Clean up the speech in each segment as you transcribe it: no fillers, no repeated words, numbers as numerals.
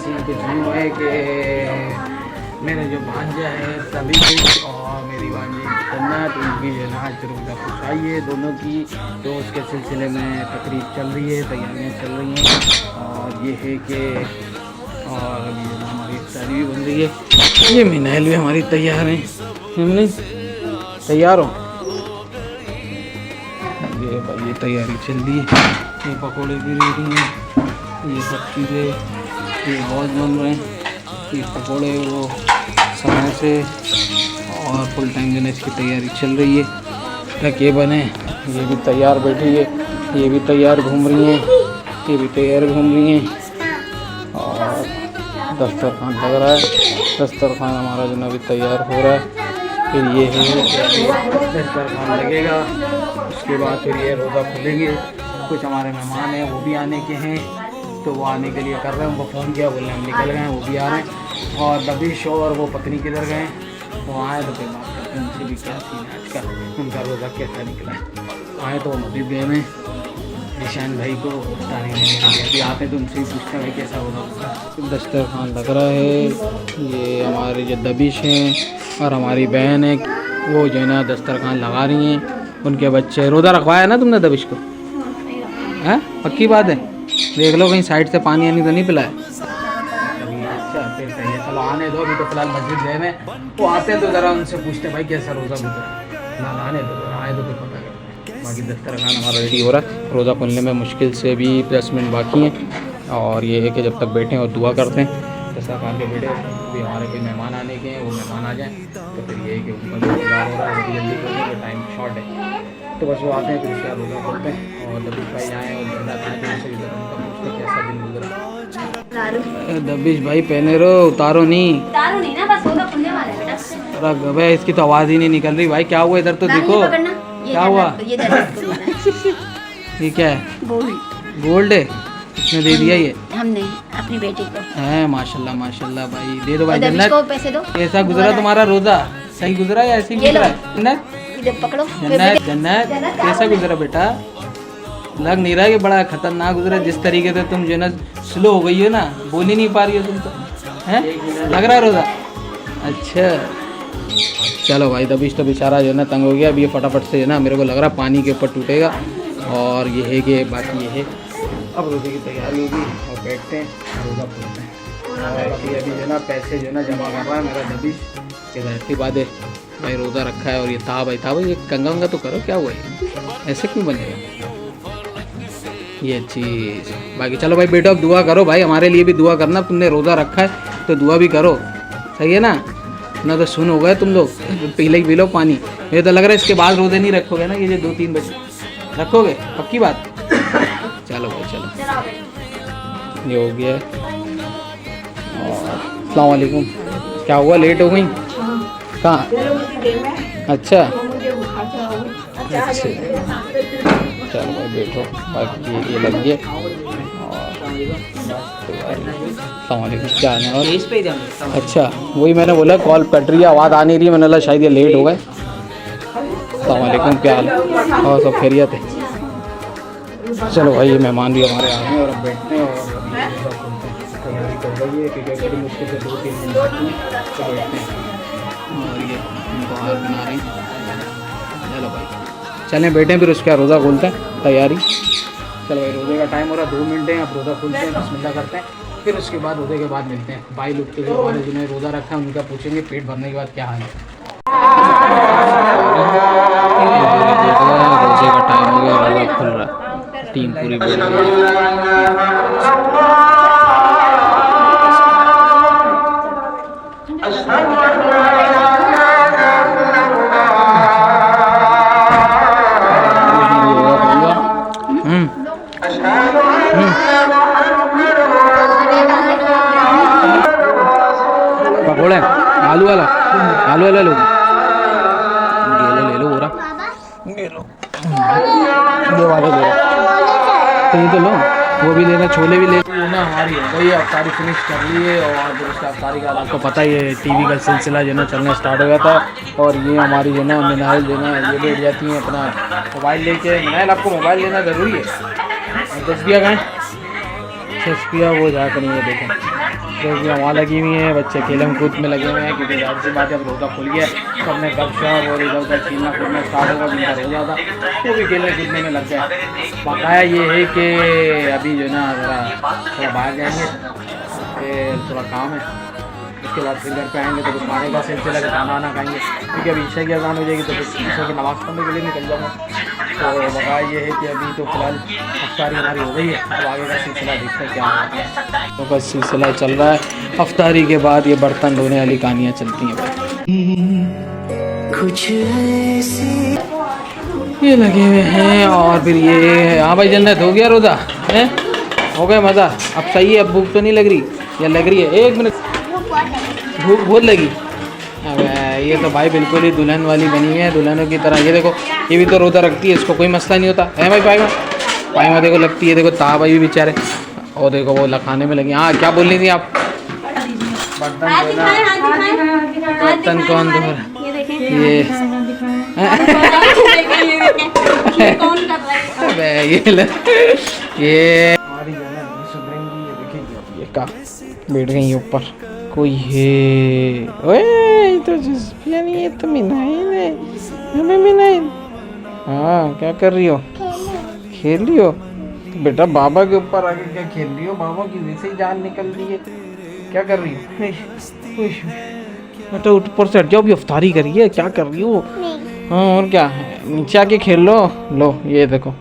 Scene कुछ नहीं है कि मेरे जो भांजा है सभी कुछ और मेरी भांजी जन्नत उनकी जो ना रोज़ा खुश आई है दोनों की, तो उसके सिलसिले में तकरीब चल रही है, तैयारियाँ चल रही हैं। और ये है कि और अभी हमारी इफ्तारी भी बन रही है। ये मिनाइल भी हमारी तैयार हैं, हमने तैयार हो ये भाई, ये तैयारी चल रही है, ये पकौड़े भी रेडी हैं, ये सब चीज़ें ये बहुत बन रहे हैं। ये पकौड़े वो समय से और फुल टाइम जो है इसकी तैयारी चल रही है तक ये बने। ये भी तैयार बैठी है, ये भी तैयार घूम रही हैं, ये भी तैयार घूम रही हैं और दस्तरखान लग रहा है। दस्तरखान हमारा जो है अभी तैयार हो रहा है। फिर ये है दस्तरखान लगेगा, उसके बाद फिर ये रोज़ा खुलेंगे। कुछ हमारे मेहमान हैं वो भी आने के हैं, तो वो आने के लिए कर रहे हैं, उनको फ़ोन किया, बोलने हम निकल गए हैं, वो भी आ रहे हैं। और दबिश और वो पत्नी किधर गए, वो आए तो फिर बात करते हैं उनसे भी क्या सीन है आज का, उनका रोज़ा कैसा निकला है। आए तो वो मस्जिद गए में निशान भाई को अभी आते हैं तो उनसे भी पूछते हैं भाई कैसा होगा। दस्तरखान लग रहा है, ये हमारे जो दबिश हैं और हमारी बहन है वो जो है ना दस्तरखान लगा रही हैं। उनके बच्चे रोज़ा रखवाया ना तुमने दबिश को, हैं पक्की बात है? देख लो कहीं साइड से पानी आनी तो नहीं पिलाया। अच्छा फिर सही है, चलो आने दो, अभी तो फिलहाल मस्जिद गए में, वो आते हैं तो ज़रा उनसे पूछते भाई कैसा रोज़ा गुजरा ना, आने दो आए तो फिर पता करते हैं। बाकी दस्तरखान हमारा रेडी हो रहा है, रोज़ा खुलने में मुश्किल से भी 10 मिनट बाकी हैं। और ये है कि जब तक बैठें और दुआ करते हैं दस्तरखान के बैठे, अभी हमारे कोई मेहमान आने के हैं, वो मेहमान आ जाएँ तो फिर ये है कि उनका जो इंतजार हो रहा है जल्दी करने का टाइम शॉर्ट है, तो बस वो आते हैं फिर उसके बाद रोज़ा खोलते हैं। और दबिश भाई आए और जन्नत आए तो उनसे भी उनका पूछते कैसा दिन गुजरा। दबिश भाई पहने रहो, उतारो नहीं ना, बस रोज़ा खुलने वाला है बेटा। अरे गबे इसकी तो आवाज़ ही नहीं निकल रही भाई, क्या हुआ इधर तो देखो क्या हुआ। ये क्या है? गोल्ड है, इसने दे दिया ये? हमने अपनी बेटी को है। माशाल्लाह माशाल्लाह भाई, दे दो भाई। जन्नत को पैसे दो। कैसा गुजरा तुम्हारा रोज़ा, सही गुजरा या ऐसे ही गुजरा? जन्नत पकड़ो। जन्नत जन्नत कैसा गुजरा बेटा? लग नहीं रहा कि बड़ा खतरनाक गुजरा, जिस तरीके से तुम जो है ना स्लो हो गई हो ना, बोल ही नहीं पा रही हो तुम तो, हैं? लग रहा है रोज़ा अच्छा। चलो भाई दबिश तो बेचारा जो है ना तंग हो गया, अभी ये फटाफट से है ना मेरे को लग रहा है पानी के ऊपर टूटेगा। और ये है कि बाकी ये है अब रोज़े की तैयारी होगी और बैठते हैं रोज़ा खोलते हैं। और अभी जो है ना पैसे जो है ना जमा कर रहा है मेरा दबिश, कि रहती बात है भाई रोज़ा रखा है। और ये था भाई ये कंगा वंगा तो करो, क्या हुआ है ऐसे क्यों बनेगा ये चीज़। बाकी चलो भाई बेटो अब दुआ करो भाई, हमारे लिए भी दुआ करना, तुमने रोज़ा रखा है तो दुआ भी करो, सही है ना? ना तो सुन हो गए तुम लोग, पहले ही पी लो पानी। मुझे तो लग रहा है इसके बाद रोज़े नहीं रखोगे ना, ये जो 2-3 बजे रखोगे पक्की बात? चलो भाई चलो, ये हो गया है। और अस्सलाम वालेकुम, क्या हुआ लेट हो गई? कहाँ? अच्छा अच्छा चलो भाई बैठो, बाकी ये लग गए। और क्या है? और अच्छा वही मैंने बोला कॉल कट रही है, आवाज़ आ नहीं रही, मैंने बोला शायद ये लेट हो गए। अस्सलाम क्या हाल और सब खैरियत है? चलो भाई ये मेहमान भी हमारे आ हैं और अब बैठते हैं और तैयारी कर रही है क्योंकि बड़ी मुश्किल से 2-3 दिन बाकी हैं, तो बैठते हैं। और ये बाहर बना रहे हैं, चलो भाई चलें बैठें फिर उसके बाद रोज़ा खोलते हैं तैयारी। चलो भाई रोज़े का टाइम हो रहा है, 2 मिनट हैं, अब रोज़ा खोलते हैं, बिस्मिल्लाह करते हैं, फिर उसके बाद रोज़े के बाद मिलते हैं। भाई लोग के जो हमारे जिन्हें रोज़ा रखा है उनका पूछेंगे पेट भरने के बाद क्या हाल है। रोज़े का टाइम हो गया, रोज़ा खुल रहा है, टीम पूरी बैठ पकौड़े आलू वाला लो, ले लो बोरा, ये वाला ले लो, तो ये तो लो, वो भी लेना, छोले भी ले ना। हमारी हो गई अफ्तारी फिनिश कर ली है और फिर उसका अफ्तारी का आपको पता ही है टीवी का सिलसिला जो है ना चलना स्टार्ट हो गया था। और ये हमारी जो है ना मिनाइल जो है ना ये बैठ जाती हैं अपना मोबाइल लेके। मिनाइल आपको मोबाइल लेना ज़रूरी है, 10 दिया गए एक्सेस किया वो जाकर ये देखें क्योंकि वहाँ लगी हुई हैं, बच्चे खेलम कूद में लगे हुए हैं क्योंकि जाहिर सी बात है अब रोज़ा खुल गया तो अपने गपशप और इधर उधर खेलना कूदना स्टार्ट होगा जिनका रोज़ा था वो भी खेलने कूदने में लग गया। बकाया ये है कि अभी जो ना ज़रा थोड़ा बाहर जाएंगे, थोड़ा काम है, उसके बाद फिर घर पे आएंगे तो कुछ खाने का सिलसिला का खाना वाना खाएंगे क्योंकि अभी ईशा की अज़ान हो जाएगी तो फिर ईशा की नमाज़ पढ़ने के लिए निकल जाऊँगा। तो बकाया ये है कि अभी तो फ़िलहाल अफ्तारी हमारी हो गई है, अब आगे का सिलसिला देखते हैं क्या होता है। तो बस सिलसिला चल रहा है, अफ्तारी के बाद ये बर्तन धोने वाली कहानियाँ चलती हैं कुछ ये लगे हुए हैं। और फिर ये हाँ भाई जन्नत हो गया रोज़ा है, हो गया मज़ा, अब सही है, अब भूख तो नहीं लग रही या लग रही है? एक मिनट, भूख बहुत लगी। अब ये तो भाई बिल्कुल ही दुल्हन वाली बनी हुई है, दुल्हनों की तरह। ये देखो ये भी तो रोज़ा रखती है, इसको कोई मसला नहीं होता है भाई। पाइमा देखो लगती है, देखो ता भाई भी बेचारे, और देखो वो लखाने में लगी। हाँ क्या बोल रही थी आप? बर्तन कौन धो रहा है? ये बैठ गई ऊपर कोई है। ओए तो नहीं, ये तो मिनाइल है, हमें मिनाइल। हाँ क्या कर रही हो? खेल रही हो? तो बेटा बाबा के ऊपर आके क्या खेल रही हो? बाबा की वैसे ही जान निकल रही है, क्या कर रही हो? बेटा ऊपर से हट जाओ, भी अफ्तारी करी है, क्या कर रही हो? हाँ और क्या, नीचे आके खेल लो। लो ये देखो,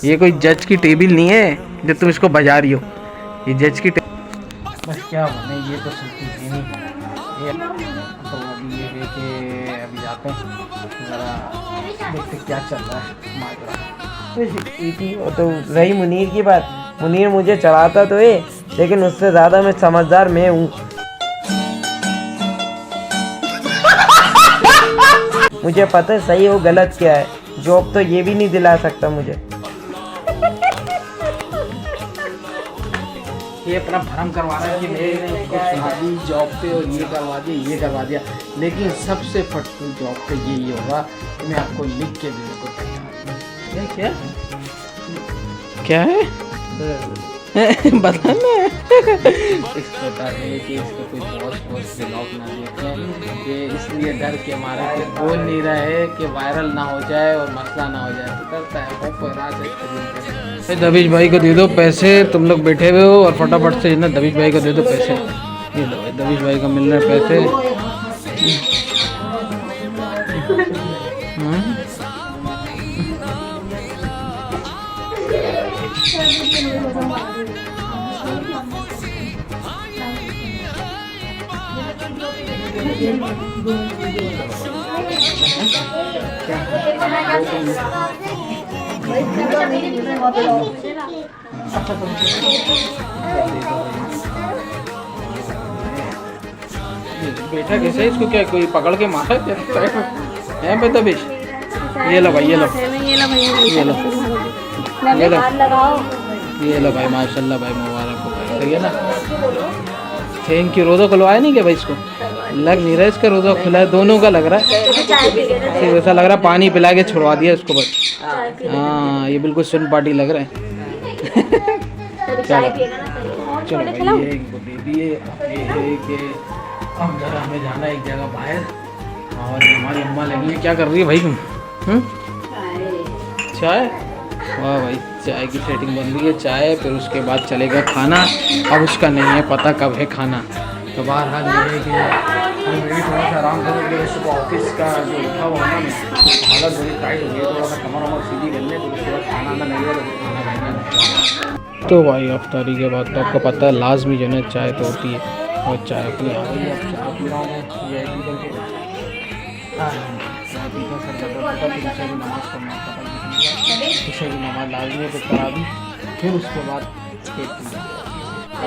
ये कोई जज की टेबल नहीं है जब तुम इसको बजा रही हो, ये जज की बस क्या बने, ये तो सुनती थी नहीं। ये तो अभी ये है कि अभी जाते हैं ज़रा देखते क्या चल रहा है माजरा। तो रही मुनीर की बात, मुनीर मुझे चढ़ाता तो है लेकिन उससे ज़्यादा मैं समझदार मैं हूँ। मुझे पता है सही हो गलत क्या है, जॉब तो ये भी नहीं दिला सकता मुझे। ये अपना भरम करवा रहा है कि मैंने उसको सुना दी जॉब पे और ये करवा दिया ये करवा दिया, लेकिन सबसे फटफुल जॉब पे यही होगा कि मैं आपको लिख के देने को तैयार। क्या क्या है बताना इसको बता देंगे कि इसको कोई बॉस ब्लॉग ना देखें, कि इसलिए डर के मारे के बोल नहीं रहे कि वायरल ना हो जाए और मसला ना हो जाए, तो डरता है। दबिश भाई को दे दो पैसे, तुम लोग बैठे हुए हो और फटाफट से ना दबिश भाई को दे दो पैसे। ये लो भाई दबिश भाई को मिल रहे पैसे। बेटा कैसे इसको क्या कोई पकड़ के मारा है बेटा बेश? ये लो भाई, ये लो ये लो ये लो ये लो भाई, माशाल्लाह भाई, मुबारक हो भाई, सही है ना? Thank you. रोज़ा खुलवाया नहीं क्या भाई इसको? लग नहीं रहा इसका रोज़ा खुला है, दोनों का लग रहा है, ऐसा लग रहा है पानी पिला के छुड़वा दिया इसको बस। हाँ ये बिल्कुल सुन पार्टी लग रहा है। चलो भाई ये इनको दे दिए। ये है कि अब जरा हमें जाना है एक जगह बाहर, और हमारी अम्मा लगी है। क्या कर रही है भाई तुम? चाय? वाह भाई चाय की सेटिंग बन रही है, चाय, फिर उसके बाद चलेगा खाना। अब उसका नहीं है पता कब है खाना, तो बहरहाल ये है कि हम भी थोड़ा सा आराम करेंगे। सुबह ऑफिस का जो उठा हुआ ना हालत थोड़ी टाइट हो गई, थोड़ा सा कमर वमर सीधी करने, तो उसके बाद खाना आना नहीं होगा, खाना खाना। तो भाई अफ्तारी के बाद तो आपको पता है लाजमी जो है चाय तो होती है, और चाय अपनी आ गई है। अब चाय पी रहा हूँ ये की नमाज लाजमी है, तो करा दी, फिर उसके बाद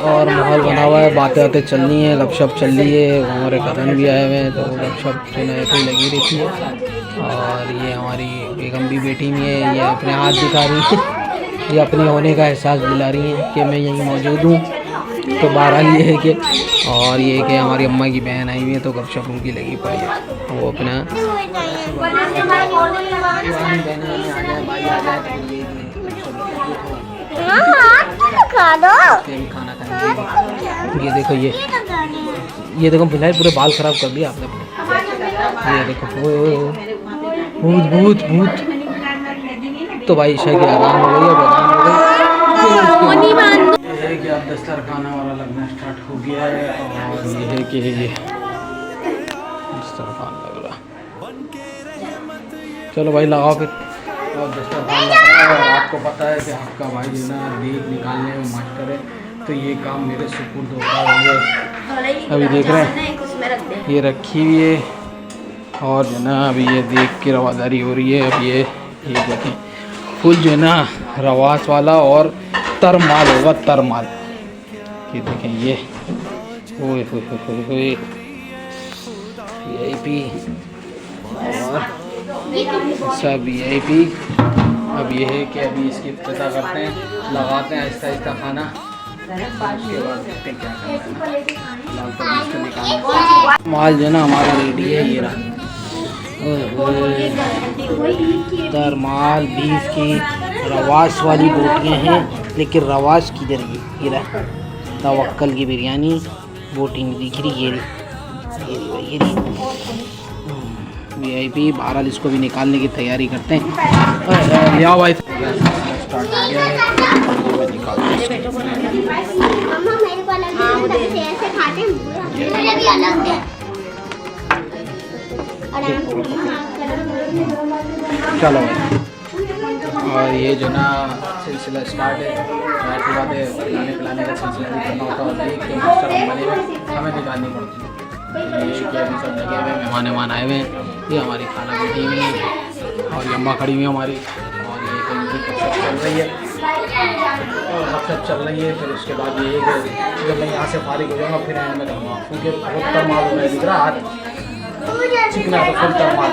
और माहौल बना हुआ है, बातें बातें चल रही हैं, गपशप चल रही है। हमारे कदम भी आए हुए हैं, तो गपशप जो है ऐसे ही लगी रहती है। और ये हमारी बेगम भी बैठी हुई है, ये अपने हाथ दिखा रही है, ये अपने होने का एहसास दिला रही हैं कि मैं यहीं मौजूद हूँ। तो बहरहाल ये है कि, और ये है कि हमारी अम्मा की बहन आई हुई है, तो गपशप उनकी लगी पड़ी है, वो अपना ये भी खाना खाएंगे। ये देखो फिलहाल पूरे बाल खराब कर दिया आपने अपने। ये देखो भूत भूत भूत। तो भाई ईशा की आराम हो गई, अब आराम हो गई। ये है कि अब दस्तरखाना वाला लगना स्टार्ट हो गया है और ये है कि ये दस्तरखान लग रहा। चलो भाई लगाओ फिर। और दस्तरखान लग रहा है और आपको पता है कि आपका भाई जो ना देख निकालने में मास्टर है, तो ये काम मेरे सुपुर्द होता है। अभी देख रहे हैं ये रखी हुई है और जो ना अभी ये देख के रवादारी हो रही है। अब ये देखें फुल जो है ना रवास वाला और तरमाल होगा, तरमाल। ये देखें ये ओए VIP और सब VIP। अब ये है कि अभी इसकी इफ्तिताह करते हैं, लगाते हैं आहिस्ता आहिस्ता खाना। उसके बाद देखते हैं क्या करना है। माल जो है ना हमारा रेडी है। ये रहा तरमाल बीफ की रवास वाली बोटियाँ हैं, लेकिन रवास किधर गई? ये रहा तवक्कल की बिरयानी बोटिंग दिख रही। ये VIP। बहरहाल इसको भी निकालने की तैयारी करते हैं। या भाई स्टार्ट हो गया है, चलो भाई। और ये जो ना सिलसिला स्टार्ट है, ऐसी बात है खिलाने पिलाने का सिलसिला भी करना होता है और देख के मास्टर हम बने हुए हमें निकालनी पड़ती है। ये कि अभी सब लगे हुए मेहमान आए हुए हैं। ये हमारी खाना बैठी हुई है और ये अम्मा खड़ी हुई है हमारी, और ये कहीं की गपशप चल रही है और गपशप चल रही है। फिर उसके बाद ये है कि जब मैं यहाँ से फारिग हो जाऊँगा फिर एंड में करूँगा, क्योंकि बहुत तरमाल हो रहा है, दिख रहा हाथ चिकना तो फुल तरमाल।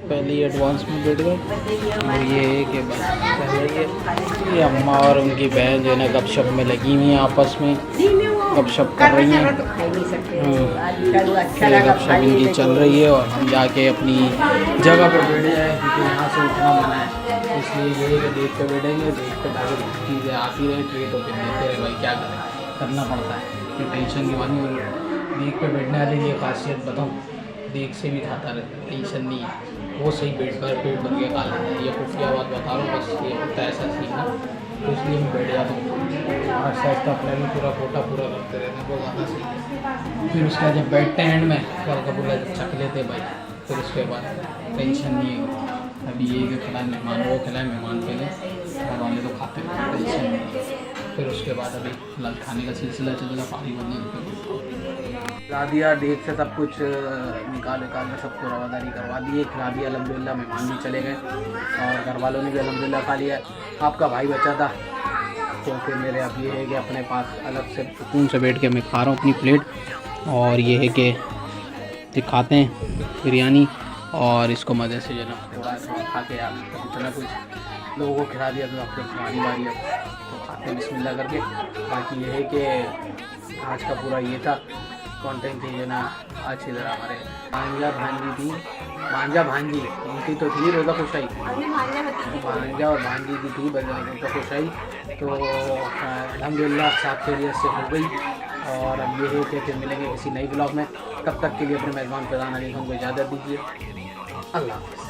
पहले ही एडवांस में बैठ गए और ये है कि बस ये अम्मा और उनकी बहन जो है ना गपशप में लगी हुई हैं, आपस में गपशप कर रही हैं। गपशप इनकी चल रही है और हम जाके अपनी जगह पर बैठ जाए, क्योंकि यहाँ से उठना मना है। इसलिए ये है कि देख कर बैठेंगे, देख कर ताकि चीज़ें आती रहे ट्रे तो फिर देते रहे। भाई क्या करें, करना पड़ता है, फिर टेंशन की बात नहीं। देख कर बैठने वाली ये खासियत बताऊँ, देख से भी खाता रहता है, टेंशन नहीं है, वो सही पेट भर के खा लेता है। ये खुफिया बात बता रहा हूँ, बस ये होता है ऐसा सीन ना, तो इसलिए मैं बैठ जाता हूँ और साइड अपने भी पूरा कोटा पूरा करते रहते हैं, वो ज़्यादा सही है। फिर उसके बाद जब बैठते हैं एंड में फल का पूरा चख लेते भाई, फिर उसके बाद टेंशन नहीं है। अभी ये कि खिलाए मेहमान, वो खिलाए मेहमान पहले, घर वाले तो खाते हैं, टेंशन नहीं है। फिर उसके बाद अभी फिलहाल खाने का सिलसिला चलेगा, पानी बनने खिला दिया, डेट से सब कुछ निकाल के सबको रवादारी करवा दिए, खिला दिया अल्हम्दुलिल्लाह। मेहमान भी चले गए और घर वालों ने भी अल्हम्दुलिल्लाह खा लिया। आपका भाई बचा था तो फिर मेरे अब ये है कि अपने पास अलग से सुकून से बैठ के मैं खा रहा हूँ अपनी प्लेट। और ये है कि दिखाते हैं बिरयानी और इसको मज़े से जो ना थोड़ा खा के यार इतना कुछ लोगों को खिला दिया, तो अपनी खानी बारी है तो खाते हैं बिस्मिल्लाह करके। बाकी ये है कि आज का पूरा ये था कंटेंट थी जो ना। आज इधर हमारे भांजा भांजी उनकी तो थी रोज़ा खुशाई, भांजा और भांजी की थी रोज़ा खुशाई, तो अल्हम्दुलिल्लाह साफ खैरियत से हो गई। और अब ये है कि फिर मिलेंगे किसी नई ब्लॉग में, तब तक के लिए अपने मेज़बान फ़ैज़ान अली खान को इजाज़त दीजिए। अल्लाह हाफ़िज़।